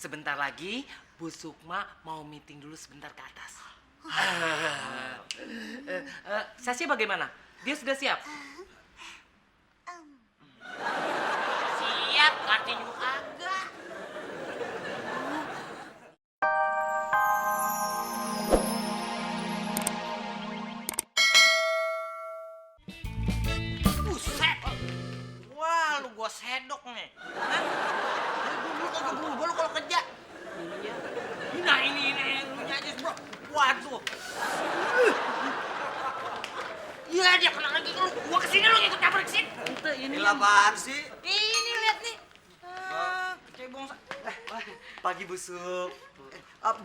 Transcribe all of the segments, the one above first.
sebentar lagi Bu Sukma mau meeting dulu sebentar ke atas. Sasya bagaimana? Dia sudah siap? Siap, ngerti juga agak. Buset. Wah, lu gua sedok nih. Hah? Lu kagak berubah lu kalau kerja. Iya. Nah, ini lu aja, bro. Waduh. Iya, dia kena lagi lu. Gua kesini lu ngikut campur kesini. Tante ini Ini apaan sih? Ini lihat nih. Kayak bongsa. Pagi busuk.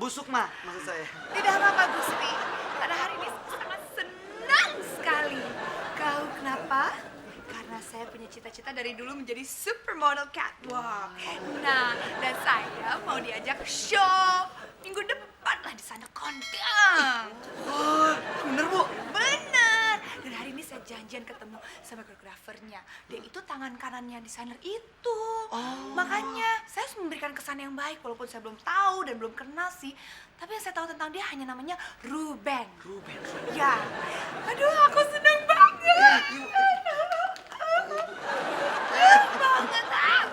Busuk mah maksud saya. Tidak apa-apa Gusti, pada hari ini saya sangat senang sekali. Kau kenapa? Karena saya punya cita-cita dari dulu menjadi supermodel catwalk. Nah, dan saya mau diajak show minggu depan lah di sana kondang. Oh, bener bu? Bener. Dan hari ini saya janjian ketemu sama koreografernya. Dia itu tangan kanannya desainer itu. Makanya saya harus memberikan kesan yang baik walaupun saya belum tahu dan belum kenal sih. Tapi yang saya tahu tentang dia hanya namanya Ruben. Ruben. Ya. Aduh, aku seneng banget. Banget ah.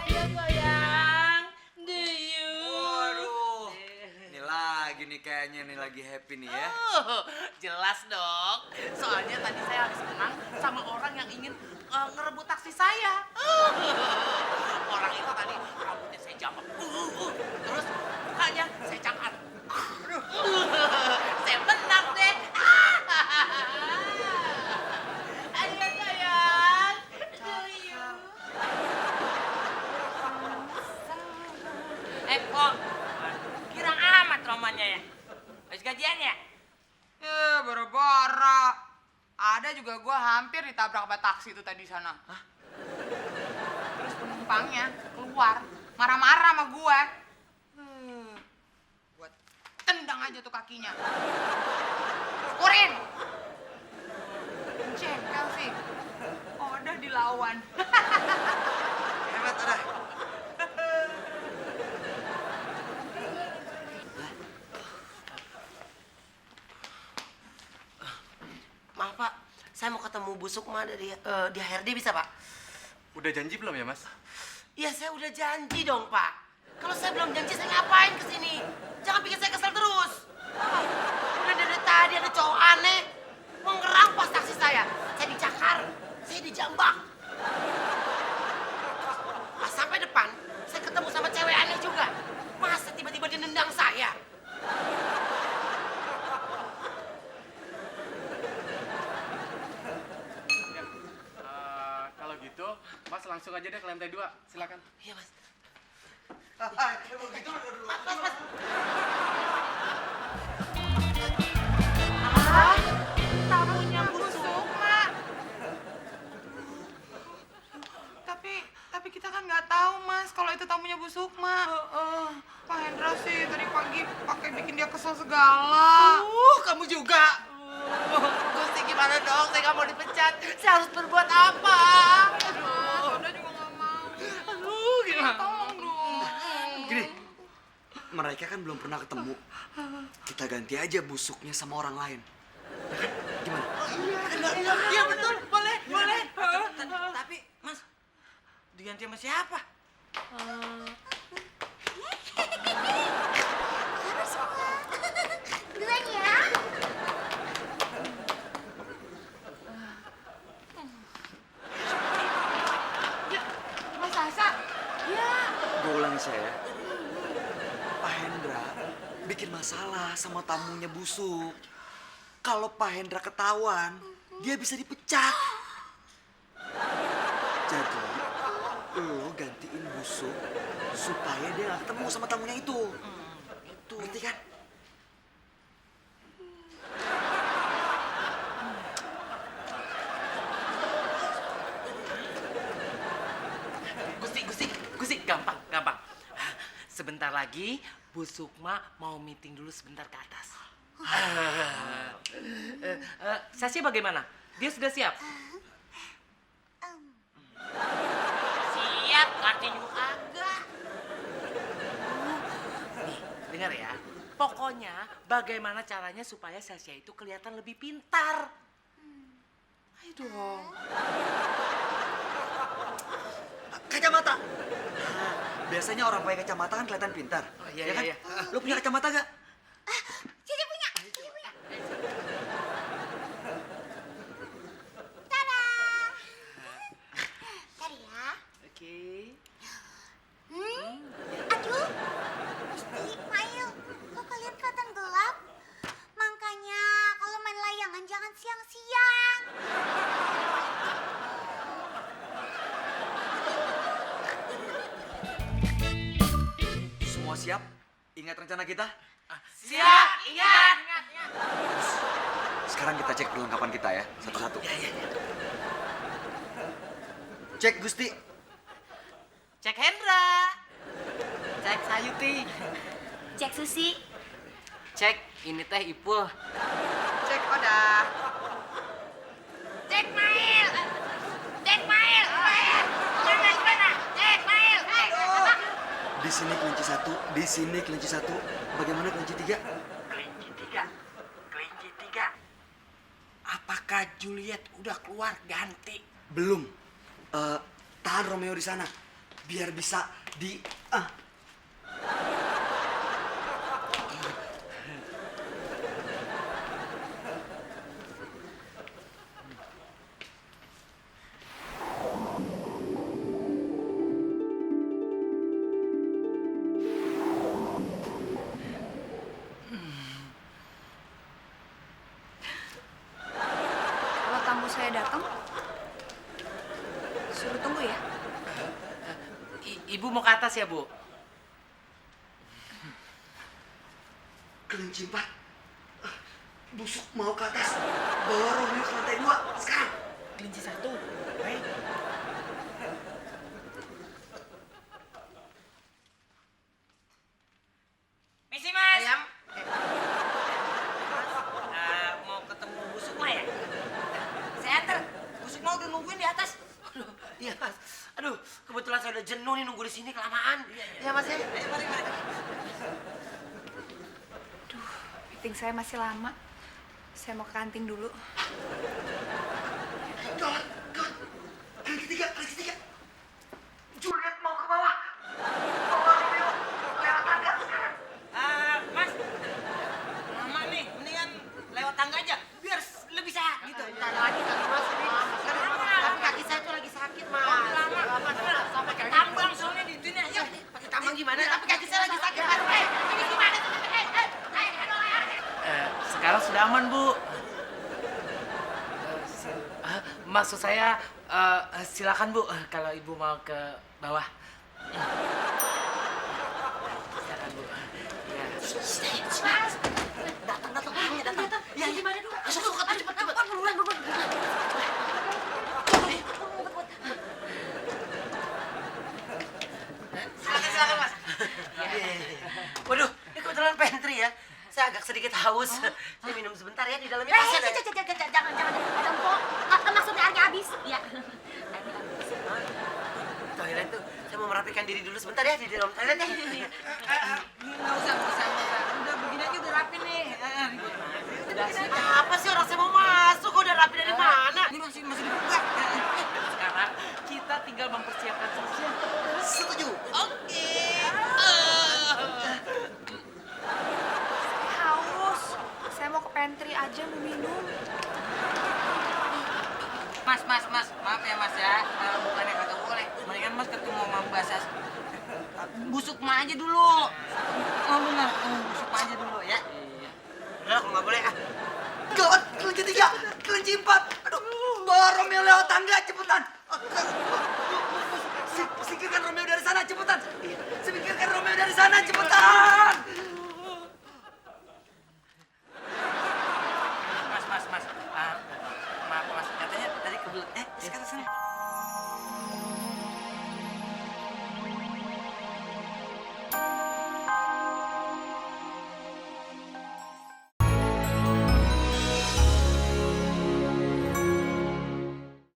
Ayo goyang. Do you? Waduh. Ini lagi nih kayaknya nih lagi happy nih ya. Jelas dong. Soalnya tadi saya habis menang sama orang yang ingin ngerebut taksi saya. Orang itu tadi rambutnya saya jambak. Terus mukanya saya cangkat. Saya menang deh. Ayo goyang. Do you? Kok kira amat romanya ya? Habis gajian ya? Bara-bara. Ada juga gua hampir ditabrak sama taksi itu tadi sana. Terus penumpangnya keluar, marah-marah sama gua. Gua tendang aja tuh kakinya. Syukurin. Jengkel sih. Oh, udah dilawan. Hebat ada. Maaf Pak, saya mau ketemu Bu Sukma di HRD bisa Pak? Udah janji belum ya, Mas? Iya saya udah janji dong Pak. Kalau saya belum janji saya ngapain kesini? Jangan bikin saya kesel terus. Udah dari tadi ada cowok aneh mau ngerampas taksi saya. Saya dicakar, saya dijambak. Pas sampai depan, saya ketemu sama cewek aneh juga. Masa tiba-tiba dia nendang saya? Kalau gitu, Mas langsung aja deh ke lantai 2. Silakan. Iya Mas. Begitu dulu. Tamunya Bu Sukma. Tapi kita kan nggak tahu Mas kalau itu tamunya Bu Sukma. Pak Hendra sih tadi pagi pakai bikin dia kesel segala. Kamu juga. Gusti gimana dong? Saya nggak mau dipecat. Saya harus berbuat apa? Soda juga nggak mau. Aduh, gimana? Tolong dong. Gini, mereka kan belum pernah ketemu. Kita ganti aja busuknya sama orang lain. Gimana? Iya betul, boleh. Tapi Mas, diganti sama siapa? Duluan ya. Mas Sasa. Ya. Gue ulangi saya. Pak Hendra bikin masalah sama tamunya busuk. Kalau Pak Hendra ketahuan, dia bisa dipecat. Jadi, lo gantiin busuk supaya dia gak ketemu sama tamunya itu. Itu. Ngerti kan? Gusti, gampang. sebentar lagi Bu Sukma mau meeting dulu sebentar ke atas. Sasha bagaimana? Dia sudah siap? Siap, artinya agak. Nih, dengar ya. Pokoknya bagaimana caranya supaya Sasha itu kelihatan lebih pintar. Ayo dong. Kacamata. Nah, biasanya orang pakai kacamata kan kelihatan pintar. Oh, iya, ya kan? iya. Lu punya kacamata gak? Cici punya. Ntar ya. Oke. Aduh, Gusti, Mail, kok kalian kelihatan gelap? Makanya kalau main layangan jangan siang-siang. Semua siap? Ingat rencana kita? Siap, ingat. Sekarang kita cek perlengkapan kita ya, satu-satu. Cek Gusti. Cek Hendra. Cek Sayuti. Cek Susi. Cek ini teh Ipul. Cek Oda. Cek Mail. Cek Mail. Gimana? Cek Mail. Di sini kelinci satu, di sini kelinci satu. Bagaimana kelinci tiga? Kelinci tiga. Apakah Juliet udah keluar ganti? Belum. Tahan Romeo di sana, biar bisa di. Kalau tamu saya datang, suruh tunggu ya. Ibu mau ke atas ya, Bu? Kelinci empat. Busuk mau ke atas. Bawa Romeo ke lantai 2 sekarang. Kelinci satu. Baik. Misi, Mas. Ayam. Mau ketemu Bu Sukma ya? Saya antar. Bu Sukma udah nungguin di atas. Aduh, iya Mas. Aduh, kebetulan saya udah jenuh nih nunggu di sini kelamaan. Iya Mas ya. Ayo mari. Meeting saya masih lama. Saya mau ke kantin dulu. Gawat. Kelinci tiga. Juliet mau ke bawah. Bawa Romeo lewat tangga sekarang. Mas. Lama nih, mendingan lewat tangga aja. Biar lebih sehat gitu. Bentar lagi kali Mas. Tapi kaki saya tuh lagi sakit Mas. Sampai ke tambang soalnya di dunia. Yuk. Pakai tambang gimana? Tapi kaki saya lagi sakit Mas. Ini gimana tuh? Sekarang sudah aman, Bu. Maksud saya, silakan Bu, kalau Ibu mau ke bawah. Silakan Bu. Ya. Datang. Ya gimana dulu? Masuk cepet. Buruan. Silakan Mas. Waduh, ini kebetulan pantry ya. Saya agak sedikit haus. Saya minum sebentar ya di dalamnya. Jangan. Ada empok. Maksudnya airnya habis. Iya. Airnya habis. Toilet tuh, saya mau merapikan diri dulu sebentar ya di dalam toilet ya. Nggak usah. Udah begini aja udah rapi nih. Udah sih. Apa sih orang saya mau masuk, kok udah rapi dari mana? Ini masih dibuka. Sekarang kita tinggal mempersiapkan Sasha. Setuju. Oke. Haus. Saya mau ke pantry aja mau minum. Mas. Maaf ya Mas ya. Bukannya kagak boleh. Mendingan Mas ketemu sama Mbak Sas. Bu Sukma aja dulu. Oh benar. Bu Sukma aja dulu ya. Udah, aku nggak boleh. Gawat, kelinci tiga, kelinci empat. Aduh, bawa Romeo lewat tangga cepetan. Singkirkan Romeo dari sana cepetan.